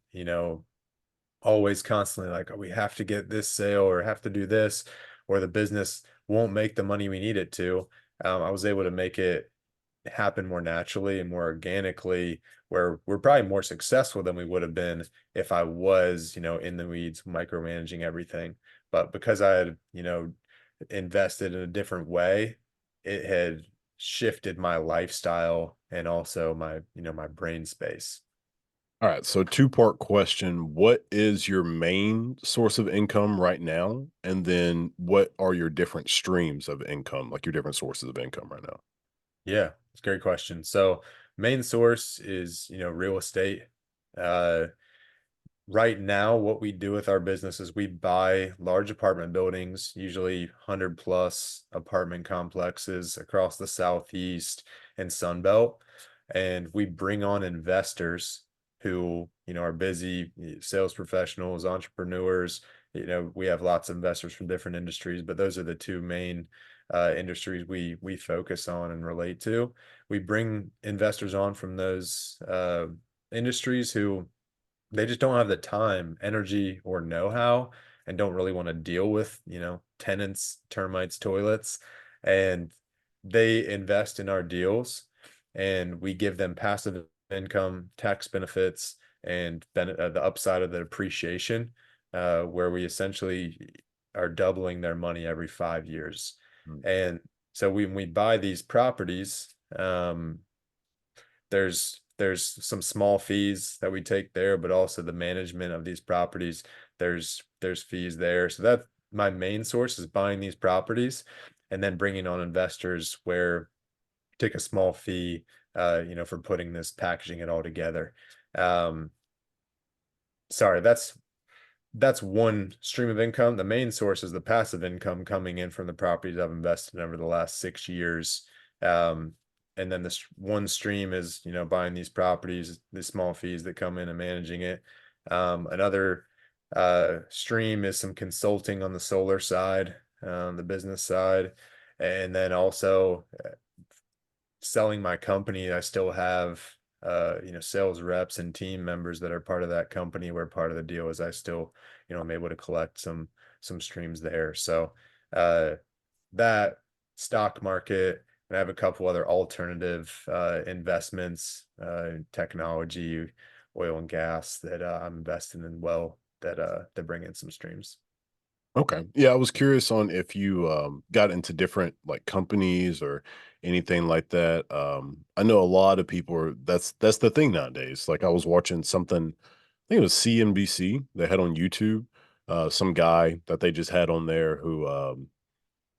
Speaker 2: always constantly like, oh, we have to get this sale or have to do this, or the business won't make the money we need it to. I was able to make it happen more naturally and more organically, where we're probably more successful than we would have been if I was, in the weeds, micromanaging everything. But because I had, invested in a different way, it had shifted my lifestyle and also my brain space.
Speaker 1: All right, so two-part question. What is your main source of income right now? And then what are your different streams of income, like your different sources of income right now?
Speaker 2: Yeah, it's a great question. So main source is, real estate. Uh, Right now, what we do with our business is we buy large apartment buildings, usually 100 plus apartment complexes across the Southeast and Sun Belt. And we bring on investors who, are busy sales professionals, entrepreneurs. We have lots of investors from different industries, but those are the two main industries we focus on and relate to. We bring investors on from those industries who they just don't have the time, energy, or know-how and don't really want to deal with, tenants, termites, toilets. And they invest in our deals and we give them passive income, tax benefits, and the upside of the appreciation, where we essentially are doubling their money every 5 years.
Speaker 1: Mm.
Speaker 2: And so when we buy these properties, there's some small fees that we take there, but also the management of these properties. there's fees there. So that my main source is buying these properties and then bringing on investors where take a small fee, for putting this packaging it all together. Um, sorry, that's one stream of income. The main source is the passive income coming in from the properties I've invested in over the last 6 years. Um, and then this one stream is, buying these properties, the small fees that come in and managing it. Another stream is some consulting on the solar side, the business side, and then also selling my company. I still have sales reps and team members that are part of that company, where part of the deal is I still, I'm able to collect some streams there. So uh that stock market, and I have a couple other alternative investments, technology, oil and gas that I'm investing in, well, that bring in some streams.
Speaker 1: Okay. Yeah, I was curious on if you got into different like companies or anything like that. I know a lot of people are that's the thing nowadays. Like I was watching something, I think it was CNBC they had on YouTube, some guy that they just had on there who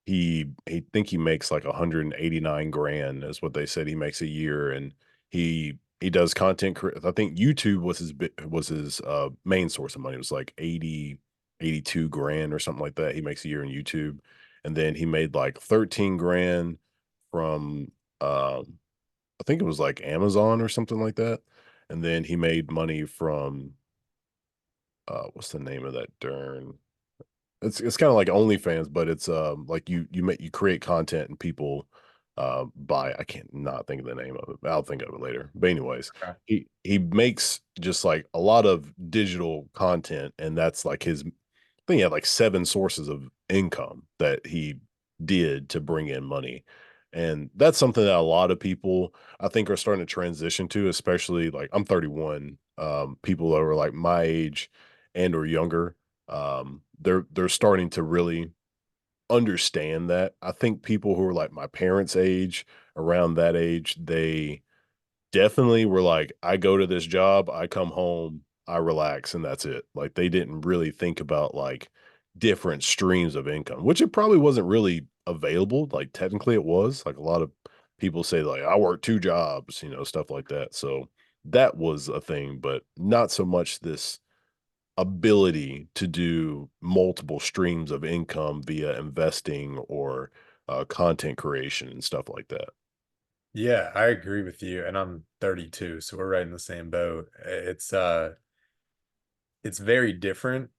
Speaker 1: he think he makes like 189 grand is what they said he makes a year, and he does I think YouTube was was his main source of money. It was like 82 grand or something like that he makes a year in YouTube. And then he made like 13 grand from I think it was like Amazon or something like that. And then he made money from what's the name of that darn, it's kinda like OnlyFans, but it's, like you create content and people, buy I can't not think of the name of it, but I'll think of it later. But anyways,
Speaker 2: Okay.
Speaker 1: he makes just, like, a lot of digital content, and that's, like, his I think he had, like, 7 sources of income that he did to bring in money, and that's something that a lot of people, I think, are starting to transition to, especially, like, I'm 31, people that are, like, my age and or younger, they're starting to really understand that. I think people who are like my parents' age, around that age, they definitely were like, I go to this job, I come home, I relax, and that's it. Like they didn't really think about like different streams of income, which it probably wasn't really available. Like technically it was. Like a lot of people say, like, I work 2 jobs, stuff like that. So that was a thing, but not so much this ability to do multiple streams of income via investing or content creation and stuff like that.
Speaker 2: Yeah, I agree with you, and I'm 32, so we're right in the same boat. It's very different.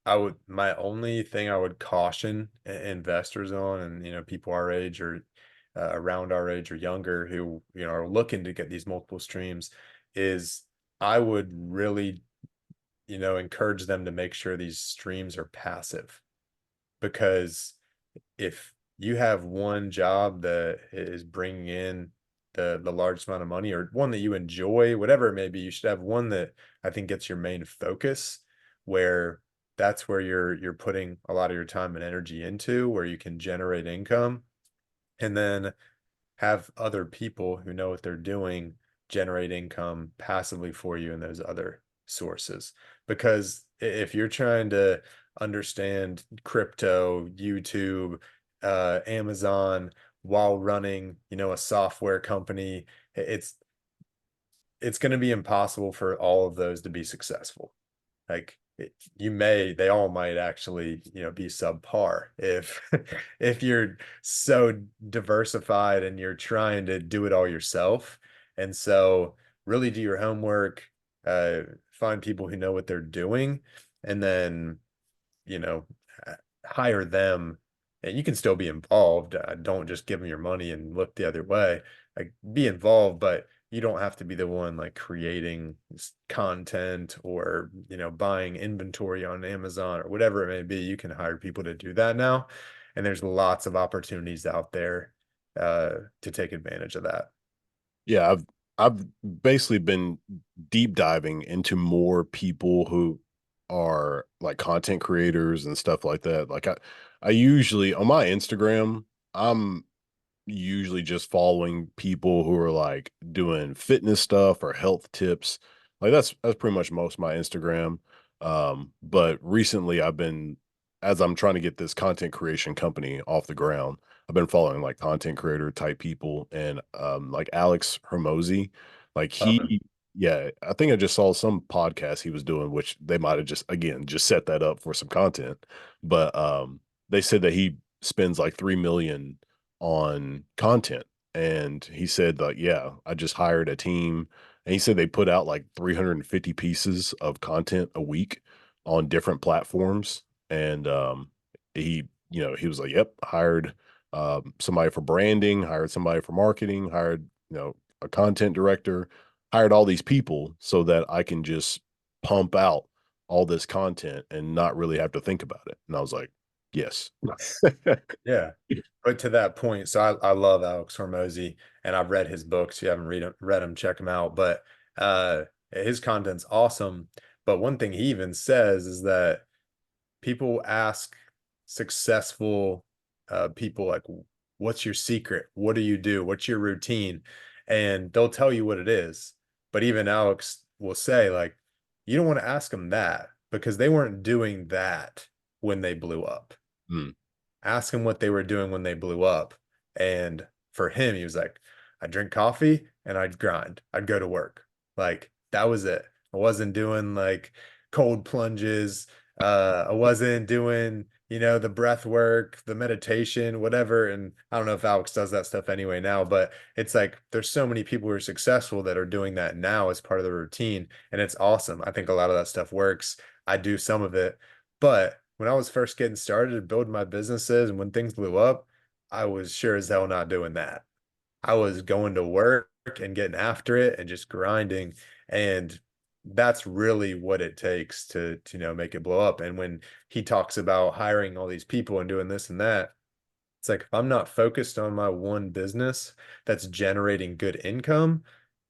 Speaker 2: My only thing I would caution investors on, and people our age or around our age or younger who are looking to get these multiple streams, is I would really encourage them to make sure these streams are passive, because if you have one job that is bringing in the largest amount of money, or one that you enjoy, whatever it may be, you should have one that I think gets your main focus, where that's where you're putting a lot of your time and energy into, where you can generate income, and then have other people who know what they're doing generate income passively for you in those other sources. Because if you're trying to understand crypto, YouTube, Amazon, while running, a software company, it's going to be impossible for all of those to be successful. Like they all might actually, be subpar if if you're so diversified and you're trying to do it all yourself. And so really do your homework, uh, find people who know what they're doing, and then, you know, h- hire them. And you can still be involved. Don't just give them your money and look the other way. Like be involved, but you don't have to be the one like creating content, or buying inventory on Amazon or whatever it may be. You can hire people to do that now, and there's lots of opportunities out there to take advantage of that.
Speaker 1: Yeah, I've basically been deep diving into more people who are like content creators and stuff like that. Like I usually on my Instagram, I'm usually just following people who are like doing fitness stuff or health tips. Like that's pretty much most of my Instagram. But recently as I'm trying to get this content creation company off the ground, I've been following like content creator type people and like Alex Hermosi, like
Speaker 2: Love him.
Speaker 1: yeah, I think I just saw some podcast he was doing, which they might have just again just set that up for some content. But they said that he spends like 3 million on content. And he said like, yeah, I just hired a team. And he said they put out like 350 pieces of content a week on different platforms. And he was like, yep, hired somebody for branding, hired somebody for marketing, hired, a content director, hired all these people so that I can just pump out all this content and not really have to think about it. And I was like, yes.
Speaker 2: Yeah. But to that point, so I love Alex Hormozy and I've read his books. If you haven't read them, check them out. But his content's awesome. But one thing he even says is that people ask successful people like, what's your secret? What do you do? What's your routine? And they'll tell you what it is. But even Alex will say, like, you don't want to ask them that because they weren't doing that when they blew up.
Speaker 1: Mm,
Speaker 2: Ask him what they were doing when they blew up. And for him, he was like, I'd drink coffee and I'd grind. I'd go to work. Like that was it. I wasn't doing like cold plunges. I wasn't doing, the breath work, the meditation, whatever. And I don't know if Alex does that stuff anyway now, but it's like there's so many people who are successful that are doing that now as part of the routine. And it's awesome. I think a lot of that stuff works. I do some of it, but when I was first getting started to build my businesses and when things blew up, I was sure as hell not doing that. I was going to work and getting after it and just grinding. And that's really what it takes to make it blow up. And when he talks about hiring all these people and doing this and that, it's like if I'm not focused on my one business that's generating good income,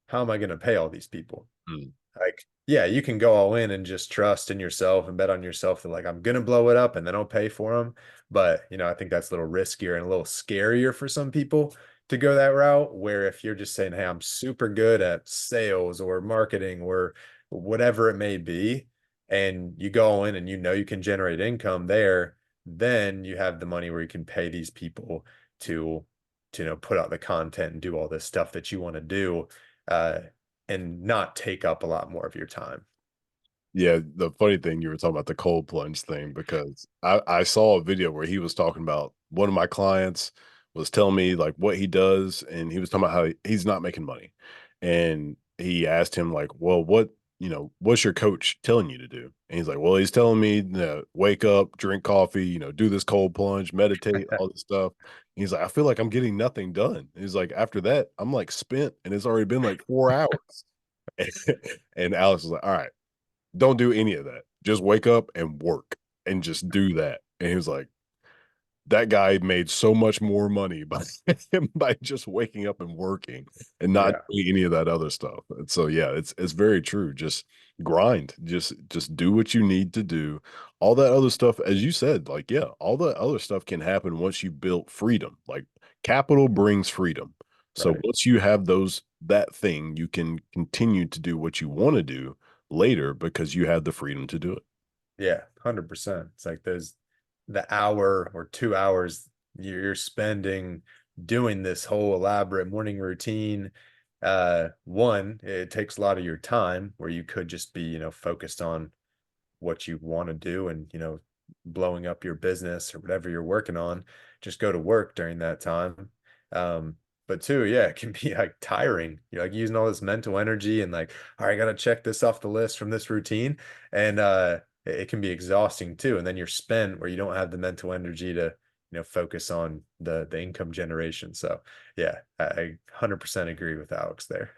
Speaker 2: how am I going to pay all these people?
Speaker 1: mm.
Speaker 2: Like, yeah, you can go all in and just trust in yourself and bet on yourself that like I'm gonna blow it up and then I'll pay for them. But I think that's a little riskier and a little scarier for some people to go that route. Where if you're just saying, "Hey, I'm super good at sales or marketing or whatever it may be," and you go all in and you can generate income there, then you have the money where you can pay these people to put out the content and do all this stuff that you want to do. Uh, and not take up a lot more of your time.
Speaker 1: Yeah, the funny thing you were talking about the cold plunge thing because I saw a video where he was talking about one of my clients was telling me like what he does, and he was talking about how he's not making money. And he asked him like, "Well, what's your coach telling you to do?" And he's like, "Well, he's telling me to wake up, drink coffee, do this cold plunge, meditate, all this stuff." And he's like, "I feel like I'm getting nothing done." And he's like, "After that, I'm like spent, and it's already been like 4 hours." And Alex was like, "All right, don't do any of that. Just wake up and work and just do that." And he was like, that guy made so much more money by by just waking up and working and not
Speaker 2: Yeah.
Speaker 1: doing any of that other stuff. And so yeah, it's very true. Just grind. Just do what you need to do. All that other stuff, as you said, like yeah, all the other stuff can happen once you build freedom. Like capital brings freedom. So
Speaker 2: Right.
Speaker 1: once you have that thing, you can continue to do what you want to do later because you have the freedom to do it.
Speaker 2: Yeah. 100%. It's like there's the hour or 2 hours you're spending doing this whole elaborate morning routine. One, it takes a lot of your time where you could just be, focused on what you want to do and blowing up your business or whatever you're working on, just go to work during that time. But two, yeah, it can be like tiring. You're like using all this mental energy and like, all right, I gotta check this off the list from this routine, and it can be exhausting too, and then you're spent where you don't have the mental energy to focus on the income generation. So yeah, I 100% agree with Alex there.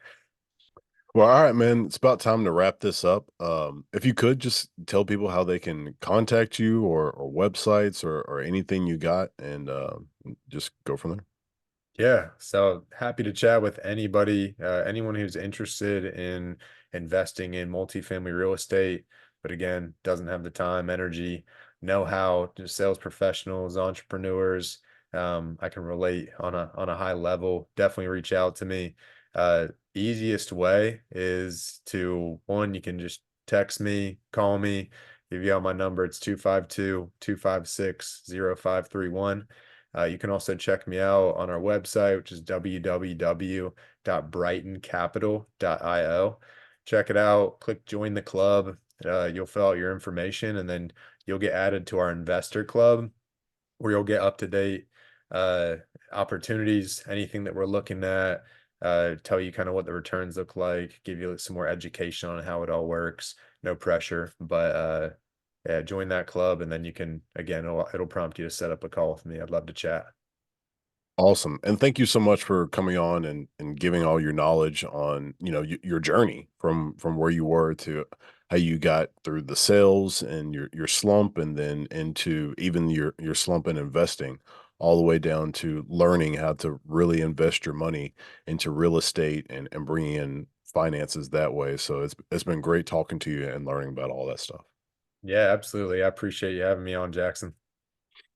Speaker 1: Well, all right, man. It's about time to wrap this up. If you could just tell people how they can contact you or websites or anything you got and just go from there.
Speaker 2: Yeah, so happy to chat with anybody, anyone who's interested in investing in multifamily real estate, but again, doesn't have the time, energy, know-how, just sales professionals, entrepreneurs. I can relate on a high level. Definitely reach out to me. Easiest way is to one, you can just text me, call me. If you have my number, it's 252-256-0531. You can also check me out on our website, which is www.brightoncapital.io. Check it out, click join the club. You'll fill out your information and then you'll get added to our investor club where you'll get up to date uh, opportunities, anything that we're looking at, tell you kind of what the returns look like, give you some more education on how it all works. No pressure, but yeah, join that club, and then you can again, it'll prompt you to set up a call with me. I'd love to chat.
Speaker 1: Awesome. And thank you so much for coming on and giving all your knowledge on, your journey from where you were to how you got through the sales and your slump and then into even your slump in investing all the way down to learning how to really invest your money into real estate and bringing in finances that way. So it's been great talking to you and learning about all that stuff.
Speaker 2: Yeah, absolutely. I appreciate you having me on, Jackson.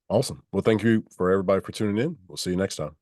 Speaker 1: Awesome. Well, thank you for everybody for tuning in. We'll see you next time.